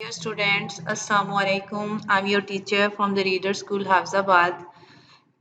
Dear students, Assalamu alaikum. I'm your teacher from the Reader School Hafizabad.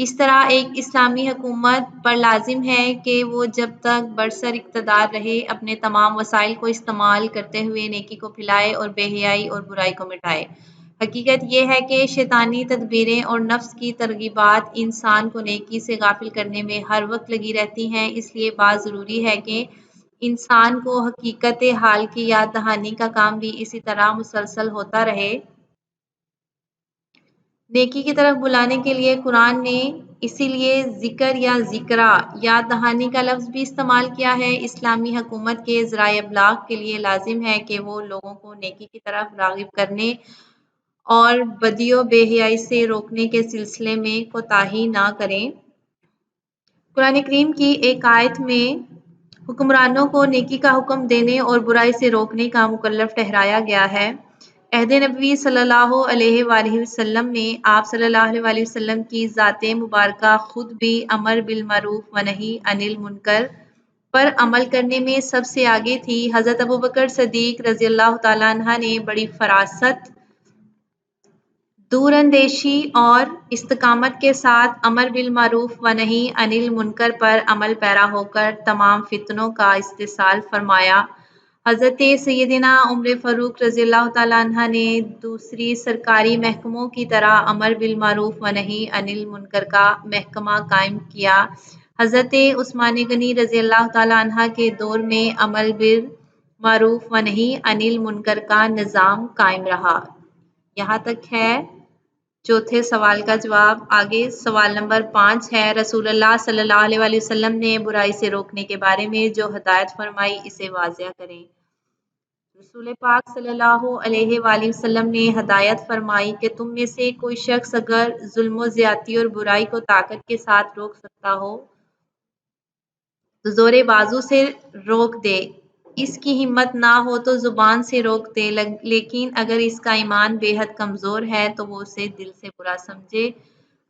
اس طرح ایک اسلامی حکومت پر لازم ہے کہ وہ جب تک برسر اقتدار رہے اپنے تمام وسائل کو استعمال کرتے ہوئے نیکی کو پھیلائے اور بے حیائی اور برائی کو مٹائے۔ حقیقت یہ ہے کہ شیطانی تدبیریں اور نفس کی ترغیبات انسان کو نیکی سے غافل کرنے میں ہر وقت لگی رہتی ہیں، اس لیے بات ضروری ہے کہ انسان کو حقیقت حال کی یاد دہانی کا کام بھی اسی طرح مسلسل ہوتا رہے۔ نیکی کی طرف بلانے کے لیے قرآن نے اسی لیے ذکر یا ذکرہ یاد دہانی کا لفظ بھی استعمال کیا ہے۔ اسلامی حکومت کے ذرائع ابلاغ کے لیے لازم ہے کہ وہ لوگوں کو نیکی کی طرف راغب کرنے اور بدی و بے حیائی سے روکنے کے سلسلے میں کوتاہی نہ کریں۔ قرآن کریم کی ایک آیت میں حکمرانوں کو نیکی کا حکم دینے اور برائی سے روکنے کا مکلف ٹھہرایا گیا ہے۔ عہد نبوی صلی اللہ علیہ وآلہ وسلم میں آپ صلی اللہ علیہ وسلم کی ذات مبارکہ خود بھی امر بالمعروف و نہی عن المنکر پر عمل کرنے میں سب سے آگے تھی۔ حضرت ابوبکر صدیق رضی اللہ تعالیٰ عنہ نے بڑی فراست، دور اندیشی اور استقامت کے ساتھ امر بالمعروف و نہی عن المنکر پر عمل پیرا ہو کر تمام فتنوں کا استئصال فرمایا۔ حضرت سیدنا عمر فاروق رضی اللہ تعالیٰ عنہ نے دوسری سرکاری محکموں کی طرح امر بالمعروف و نہی عن المنکر کا محکمہ قائم کیا۔ حضرت عثمان غنی رضی اللہ تعالیٰ عنہ کے دور میں امر بالمعروف و نہی عن المنکر کا نظام قائم رہا۔ یہاں تک ہے چوتھے سوال کا جواب۔ آگے سوال نمبر 5 ہے، رسول اللہ صلی اللہ علیہ وسلم نے برائی سے روکنے کے بارے میں جو ہدایت فرمائی اسے واضح کریں۔ رسول پاک صلی اللہ علیہ وآلہ وسلم نے ہدایت فرمائی کہ تم میں سے کوئی شخص اگر ظلم و زیادتی اور برائی کو طاقت کے ساتھ روک سکتا ہو تو زور بازو سے روک دے، اس کی ہمت نہ ہو تو زبان سے روک دے، لیکن اگر اس کا ایمان بے حد کمزور ہے تو وہ اسے دل سے برا سمجھے۔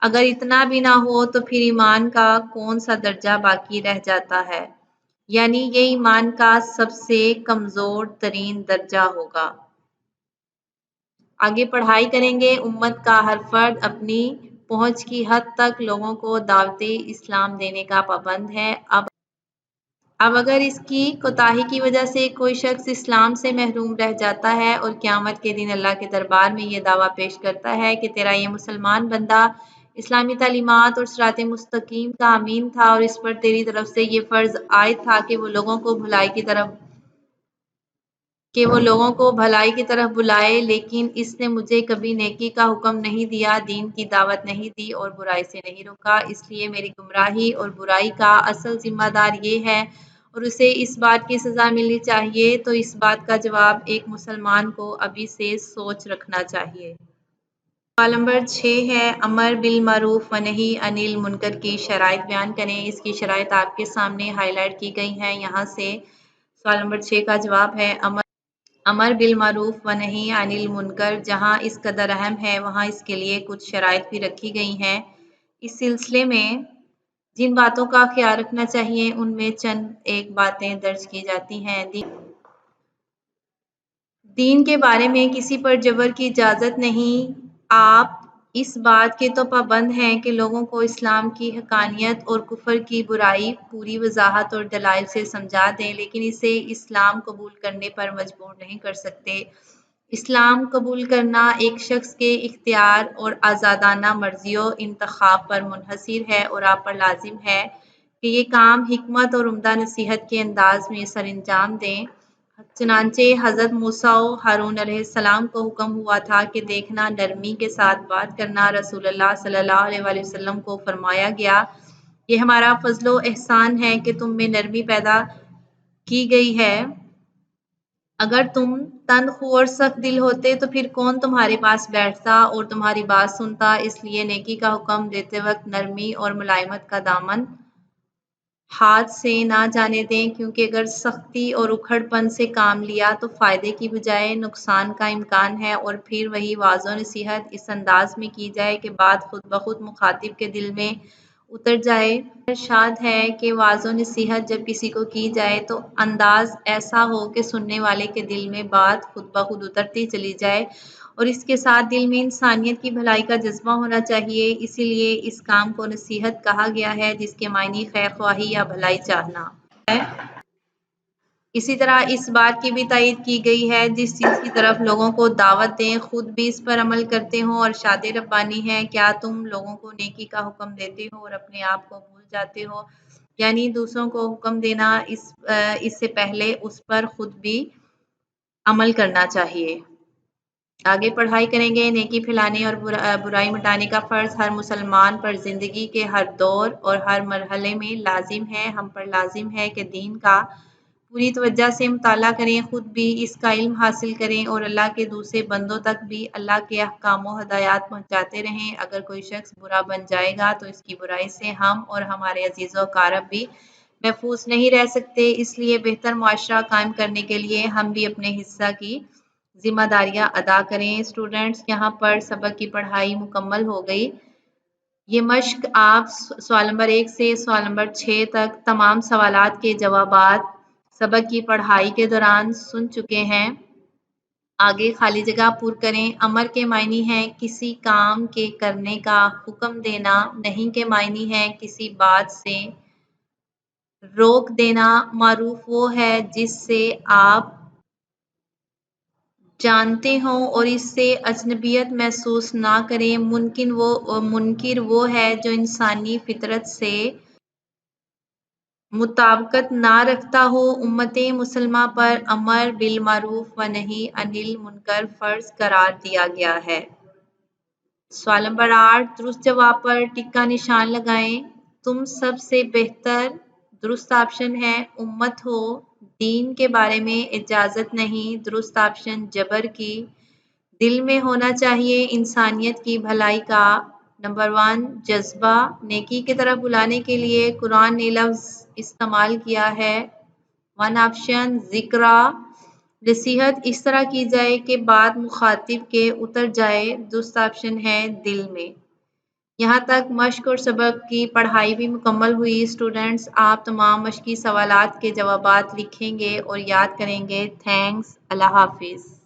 اگر اتنا بھی نہ ہو تو پھر ایمان کا کون سا درجہ باقی رہ جاتا ہے، یعنی یہ ایمان کا سب سے کمزور ترین درجہ ہوگا۔ آگے پڑھائی کریں گے، امت کا ہر فرد اپنی پہنچ کی حد تک لوگوں کو دعوت اسلام دینے کا پابند ہے۔ اب اگر اس کی کوتاہی کی وجہ سے کوئی شخص اسلام سے محروم رہ جاتا ہے اور قیامت کے دن اللہ کے دربار میں یہ دعویٰ پیش کرتا ہے کہ تیرا یہ مسلمان بندہ اسلامی تعلیمات اور صراط مستقیم کا امین تھا اور اس پر تیری طرف سے یہ فرض عائد تھا کہ وہ لوگوں کو بھلائی کی طرف بلائے، لیکن اس نے مجھے کبھی نیکی کا حکم نہیں دیا، دین کی دعوت نہیں دی اور برائی سے نہیں روکا، اس لیے میری گمراہی اور برائی کا اصل ذمہ دار یہ ہے اور اسے اس بات کی سزا ملنی چاہیے، تو اس بات کا جواب ایک مسلمان کو ابھی سے سوچ رکھنا چاہیے۔ سوال نمبر 6 ہے، امر بالمعروف و نہی عن المنکر کی شرائط بیان کریں۔ اس کی شرائط آپ کے سامنے ہائی لائٹ کی گئی ہیں۔ یہاں سے سوال نمبر 6 کا جواب ہے، امر بالمعروف و نہی عن المنکر جہاں اس قدر اہم ہے وہاں اس کے لیے کچھ شرائط بھی رکھی گئی ہیں۔ اس سلسلے میں جن باتوں کا خیال رکھنا چاہیے ان میں چند ایک باتیں درج کی جاتی ہیں۔ دین کے بارے میں کسی پر جبر کی اجازت نہیں۔ آپ اس بات کے تو پابند ہیں کہ لوگوں کو اسلام کی حقانیت اور کفر کی برائی پوری وضاحت اور دلائل سے سمجھا دیں، لیکن اسے اسلام قبول کرنے پر مجبور نہیں کر سکتے۔ اسلام قبول کرنا ایک شخص کے اختیار اور آزادانہ مرضی و انتخاب پر منحصر ہے اور آپ پر لازم ہے کہ یہ کام حکمت اور عمدہ نصیحت کے انداز میں سر انجام دیں۔ چنانچہ حضرت موسیٰ و ہارون علیہ السلام کو حکم ہوا تھا کہ دیکھنا نرمی کے ساتھ بات کرنا، رسول اللہ صلی اللہ علیہ وآلہ وسلم کو فرمایا گیا، یہ ہمارا فضل و احسان ہے کہ تم میں نرمی پیدا کی گئی ہے، اگر تم تند خو اور سخت دل ہوتے تو پھر کون تمہارے پاس بیٹھتا اور تمہاری بات سنتا، اس لیے نیکی کا حکم دیتے وقت نرمی اور ملائمت کا دامن ہاتھ سے نہ جانے دیں، کیونکہ اگر سختی اور اکھڑ پن سے کام لیا تو فائدے کی بجائے نقصان کا امکان ہے، اور پھر وہی واعظ و نصیحت اس انداز میں کی جائے کہ بات خود بخود مخاطب کے دل میں اتر جائے۔ ارشاد ہے کہ واعظ و نصیحت جب کسی کو کی جائے تو انداز ایسا ہو کہ سننے والے کے دل میں بات خود بخود اترتی چلی جائے، اور اس کے ساتھ دل میں انسانیت کی بھلائی کا جذبہ ہونا چاہیے۔ اسی لیے اس کام کو نصیحت کہا گیا ہے، جس کے معنی خیر خواہی یا بھلائی چاہنا ہے۔ اسی طرح اس بات کی بھی تائید کی گئی ہے جس چیز کی طرف لوگوں کو دعوت دیں خود بھی اس پر عمل کرتے ہوں۔ اور ارشاد ربانی ہے، کیا تم لوگوں کو نیکی کا حکم دیتے ہو اور اپنے آپ کو بھول جاتے ہو؟ یعنی دوسروں کو حکم دینا، اس سے پہلے اس پر خود بھی عمل کرنا چاہیے۔ آگے پڑھائی کریں گے۔ نیکی پھیلانے اور برائی مٹانے کا فرض ہر مسلمان پر زندگی کے ہر دور اور ہر مرحلے میں لازم ہے۔ ہم پر لازم ہے کہ دین کا پوری توجہ سے مطالعہ کریں، خود بھی اس کا علم حاصل کریں اور اللہ کے دوسرے بندوں تک بھی اللہ کے احکام و ہدایات پہنچاتے رہیں۔ اگر کوئی شخص برا بن جائے گا تو اس کی برائی سے ہم اور ہمارے عزیز و اقارب بھی محفوظ نہیں رہ سکتے۔ اس لیے بہتر معاشرہ قائم کرنے کے لیے ہم بھی اپنے حصہ کی ذمہ داریاں ادا کریں۔ اسٹوڈنٹس، یہاں پر سبق کی پڑھائی مکمل ہو گئی۔ یہ مشق آپ سوال نمبر 1 سے سوال نمبر 6 تک تمام سوالات کے جوابات سبق کی پڑھائی کے دوران سن چکے ہیں۔ آگے خالی جگہ پر کریں۔ امر کے معنی ہیں کسی کام کے کرنے کا حکم دینا، نہیں کے معنی ہیں کسی بات سے روک دینا۔ معروف وہ ہے جس سے آپ جانتے ہوں اور اس سے اجنبیت محسوس نہ کریں۔ منکر وہ ہے جو انسانی فطرت سے مطابقت نہ رکھتا ہو۔ امت مسلمہ پر امر بالمعروف و نہی عن المنکر فرض قرار دیا گیا ہے۔ سوال نمبر 8 درست جواب پر ٹک کا نشان لگائیں۔ تم سب سے بہتر درست آپشن ہے امت ہو، دین کے بارے میں اجازت نہیں۔ درست آپشن جبر کی۔ دل میں ہونا چاہیے انسانیت کی بھلائی کا نمبر 1 جذبہ۔ نیکی کی طرف بلانے کے لیے قرآن نے لفظ استعمال کیا ہے 1 آپشن ذکرہ۔ نصیحت اس طرح کی جائے کہ بات مخاطب کے اتر جائے۔ درست آپشن ہے دل میں۔ یہاں تک مشق اور سبق کی پڑھائی بھی مکمل ہوئی۔ اسٹوڈنٹس، آپ تمام مشقی سوالات کے جوابات لکھیں گے اور یاد کریں گے۔ تھینکس، اللہ حافظ۔